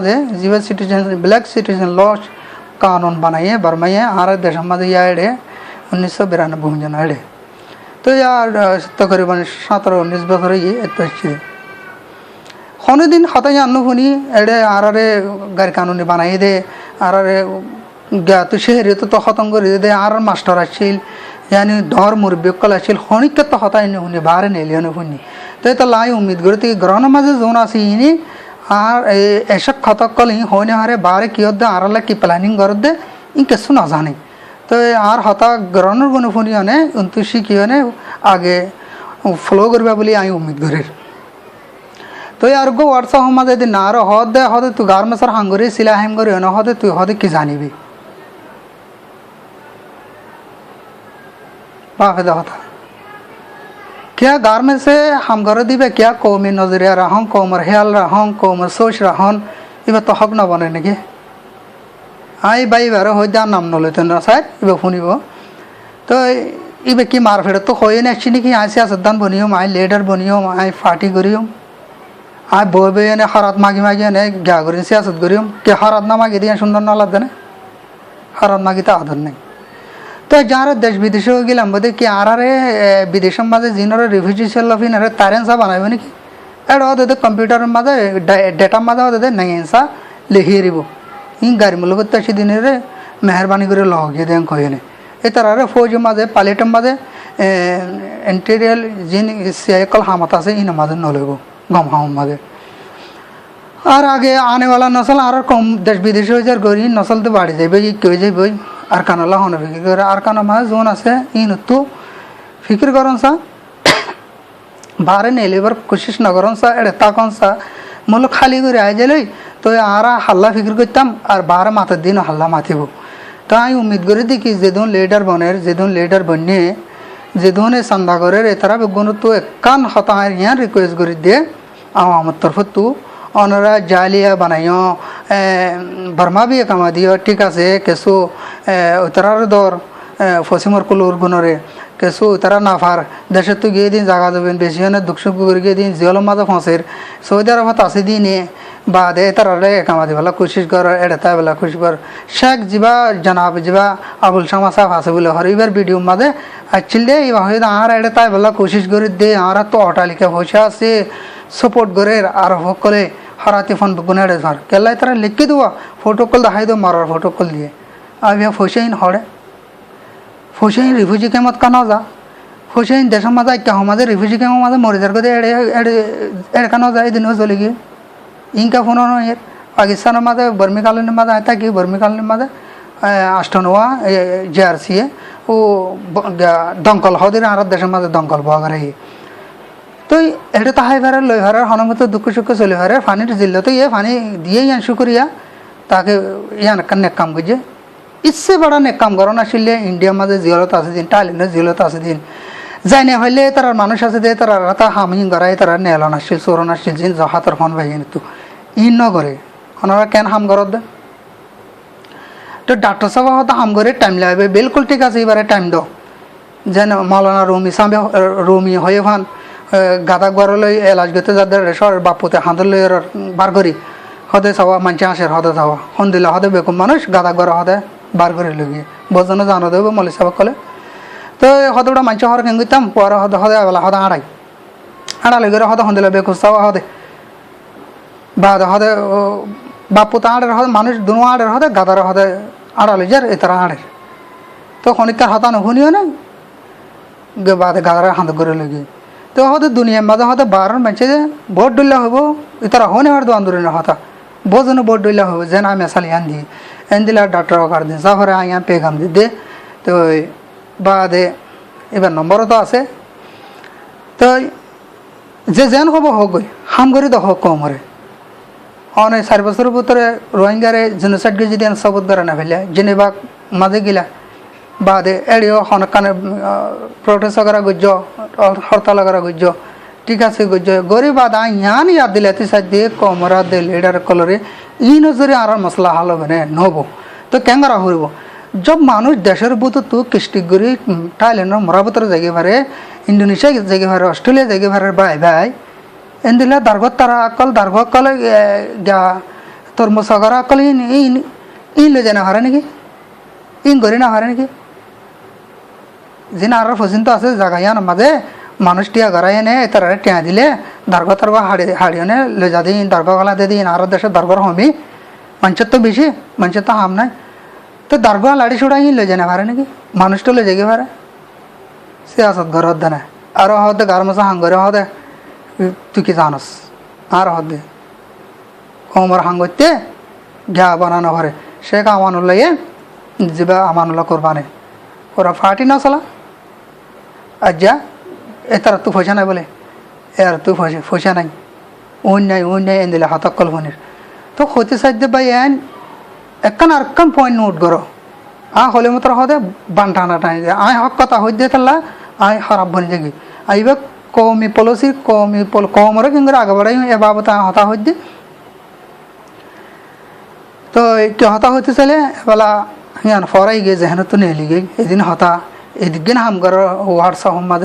जीवा citizen black citizen law कानून बनाइए बरमाइए आर देश मध्य याडे 1992 जन एडे तो यार तकरीबन 17-19 बছর ये एतछे होने दिन हता जाननु हुनी एडे आरे गार कानूनी बनाइए दे आरे गा तो शहर तो खत्म कर दे आर मास्टर आछिल यानी धर मुरब्बी कल आछिल होनी के तो हता इन हुनी बाहर नेलियन हुनी तो लाई उम्मीद करते ग्रहण माजे जोन आसी इनी আর এসব খতকল ই হইনে হারে বারে কি হদ্দে আরালা কি প্ল্যানিং করদে ই কিছু না জানি তো আর হতা গ্রহণের কোনো ফোনি আনে উনতুশি কি হনে আগে ফলো করবে বলে আমি উম্মিদ করি তো আর গো হোয়াটসঅ্যাপ আমাদের যদি না আর হদে হদে তুই গার্মেন্টসর হাঙ্গরি সিলা হাম করি না হদে তুই হদে কি জানিবি বাফে দা হতা क्या गारमेंट से हम घर दिबे क्या कौमी नजरिया रहन कौमर ख्याल रहन कौमर सोच रहन इबे तो हक न बने नेके आई बाई बारो हो जा नाम नले तो ना साइड इबे फुनिब तो इबे की मार फेड़ तो होय ने छिनि कि आसिया सद्दान बनियो माय लीडर बनियो माय पार्टी करियो आय बोबे ने हरात मागी मागी ने क्या करिन सियासत करियो के हरात ना मागी दिया सुंदर ना लागदे ने हरात मागी ता आदर नहीं तो जहाँ देश विदेश गलाम बोधे कि आरे विदेश माजे जिनर रिफ्यूजी सेल्फिन तारें सा बनाइब ना कि एड होते कंप्यूटर माजे डेटा माजे होते नहीं सा लिखिब इन गाड़ी मूलक तसी दिन मेहरबानी कर लगे दें कहने ये तरह फौज माजे पायलट माजे इंटीरियल जिन कल हामत से इन माजे नलेब गम हम माजे और आगे आने वाला नस्ल और कम देश विदेश गई नस्ल तो बाढ़ जाए क्यों जाए আর কানলা হন ফিকির করে আর কানো মাঝে জোন আছে ইন তো ফিকির করন সা বারে নেলিবার কোশিশ না করন সা এড়ে তাকন সা মূল খালি করে আই যাইলই তো আরা হাল্লা ফিকির করতাম আর বারে মাথার দিন হাল্লা মাথিব তো আমি উম্মিদ করে দেখি যেদিন লিডার বনের যেদিন লিডার বনে যেদিন চান্দা করে এতারা বেগুন তো একান হতায় ইয়ান রিকোয়েস্ট করে দিয়ে আমার তরফ তো অনরা জালিয়া বানাইও बर्मा भी कमा दियो ठीक है केसु उतरार दौर फसिमर कुलूर गुनरे केसु उतरा नाफार देश तो गए दिन जागा जबेन बेसी ने दुख सुख गए दिन जियलो माजा फंसेर सऊदी अरब तासी दिने बाद तरारे कमा दी वाला कोशिश कर एड़ता वाला कोशिश कर शेख जिबा जनाब जिबा अबुल शामा साहब हासे बोले हरिबर वीडियो मादे एक्चुअली ये वही आर एड़ता वाला कोशिश कर दे आर तो अटालिका होशा से सपोर्ट करे आर होकले हराती फोन गुनाड़े सर केला तरह लिखी दुआ फोटो कल दहाई दो मार फोटो कल दिए अब यह फोशेन हड़े फोशेन रिफ्यूजी के मत का ना जा फोशेन देश मजा क्या हो मजे रिफ्यूजी के मजा मरिजार को दे एड़े एड़े एड़े का ना जा दिन हो चलेगी इनका फोन होना यार पाकिस्तान मजा बर्मी कॉलोनी मजा आता कि बर्मी कॉलोनी मजा अष्टनवा JRC है वो दंकल हो दे आर देश मजा दंकल भाग रही तो एटे ताहाई भारे लय भारे हनमत दुख सुख चले भारे फानी जिले तो ये फानी दिए यहाँ शुक्रिया ताकि यहाँ नेक काम कीजिए इससे बड़ा नेक काम करो ना शिले इंडिया में जियलत आसे दिन टाइल जियलत आसे दिन जाने हल्ले तरह मानुष आसे दे तरह राता हामिंग कराए तरह नेला नाशिल सोरो नाशिल जिन जहातर फोन भाई तो इन न करे हनारा कैन हम करो दे तो डॉक्टर साहब होता हम करे टाइम लाए बिल्कुल ठीक है बारे टाइम दो जन मौलाना रूमी होए फान गादा गरलै एलाज गते जादर रेशर बापुते हांदल बार करी हदे सवा मानचे आशेर हदे सवा हंदिला हदे बेकुम मानुष गादा गर हदे बार करे लगी बजन जानो देबो मौलवी साहब कले तो हदोड़ा मानचे हर केंगिताम पर हदे हदे वाला हदे आड़ा लगे हदे हंदिला बेकुम सवा हदे बाद हदे बापुते आड़े हदे मानुष दुनो आड़े हदे गादार हदे आड़ा लजार एतरा आड़े तो खनिकार हता न हुनियो ना गे बाद गादार हांद करे लगी तो होते दुनिया मजा होते बारह बच्चे बहुत डुल्ला हो इतना होने वाले तो आंदोलन होता बहुत जन बहुत डुल्ला हो जना में साल यान दी एंदिला डॉक्टर कर दे सफर यहाँ पैगाम दे तो बाद एबार नम्बर तो आसे तो जे जेन हो गई हम गरी तो हो कमरे और 4 বছর ভিতরে রোহিঙ্গারে জেনোসাইড গে যদি सबूत करा ना ফেলে জেনেভা মাঝে গিলা बादे एडियो हनकाने प्रोटेस्ट करा गुज्जो हड़ताल करा गुज्जो ठीक है गुज्जो गरीब आदा यहाँ याद दिलाती सादे कमरा दे लीडर कलरे इन नजरे आर मसला हल बने नबो तो केंगरा हुरबो जब मानुष देशर बुत तू किस्टिक गरी थाईलैंड मराबतर जगह भारे इंडोनेशिया जगह भारे ऑस्ट्रेलिया जगह भारे बाय बाय एंदिला दारगत तारा अकल दारगत कल তোর মশাগরা কল ইন ইন ইন লে জানা হারে নাকি ইন গরি না হারে নাকি যিনি আর পর্যন্ত আছে জাগাইয়ান মাঝে মানুষ টিয়া গড়াই এনে তারা টিয়া দিলে দরগা তরগা হাড়িয়ে লে যা দিন দরগা গলা দিয়ে দিন আর দেশের দরগার হমি মানুষের তো বেশি মানুষের তো হাম নাই তো দরগা লাড়ি ছুড়াই লে জানা পারে নাকি মানুষটা লে জেগে পারে সে আসত ঘর হদ্দে না আরো হদে গার মশা হাঙ্গরে হদে তুই কি জানস আর হদে কোমর হাঙ্গতে ঘা বানানো পারে সে আমানুল্লাহ যাবে আমানুল্লাহ কোরবানে ওরা ফাটি না চলা আর যা এ তার তু পয়সা নাই বলে এর তু পয়সা নাই ওন নাই এন দিলে হাতকল ফোনের তো হতে সাধ্য ভাই এন একখান আর একখান পয়েন্ট নোট করো হলে মতো হদে বান্টানা টাই আয় হক কথা হইতে তাল্লা আয় খারাপ বনে যাগি আইবা কমি পলসি কমরে কিন্তু আগে বাড়াই এ বাবদ হতা হইতে তো একটু হতা হইতে চাইলে এবেলা হিয়ান ফরাই গিয়ে যেহেন তো নেলি গে এদিন হতা এদিকে হাম করো হোয়াটসঅ্যাপ মাঝে